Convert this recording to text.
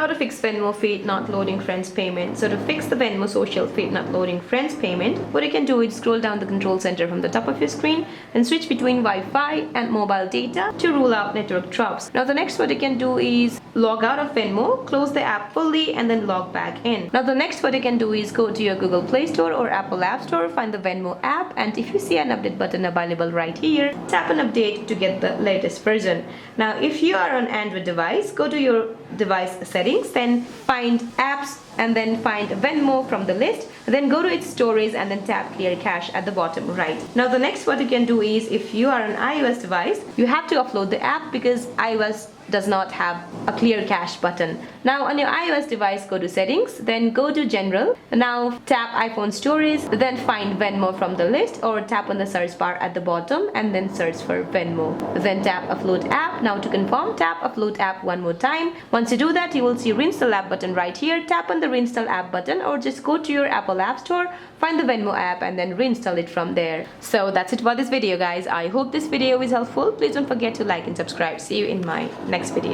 how to fix Venmo feed not loading friends payment. So to fix the Venmo social feed not loading friends payment, what you can do is scroll down the control center from the top of your screen and switch between Wi-Fi and mobile data to rule out network drops. Now the next what you can do is log out of Venmo, close the app fully and then log back in. Now the next what you can do is go to your Google Play Store or Apple App Store, find the Venmo app, and if you see an update button available right here, tap on update to get the latest version. Now if you are on Android device, go to your device settings, then find apps and then find Venmo from the list, then go to its stories and then tap clear cache at the bottom right. Now the next what you can do is, if you are an iOS device, you have to upload the app because iOS does not have a clear cache button. Now on your iOS device, go to settings, then go to general. Now tap iPhone stories, then find Venmo from the list or tap on the search bar at the bottom and then search for Venmo. Then tap upload app. Now to confirm, tap upload app one more time. Once you do that, you will see reinstall app button right here. Tap on the reinstall app button or just go to your Apple App Store, find the Venmo app and then reinstall it from there. So that's it for this video guys. I hope this video is helpful. Please don't forget to like and subscribe. See you in my next video.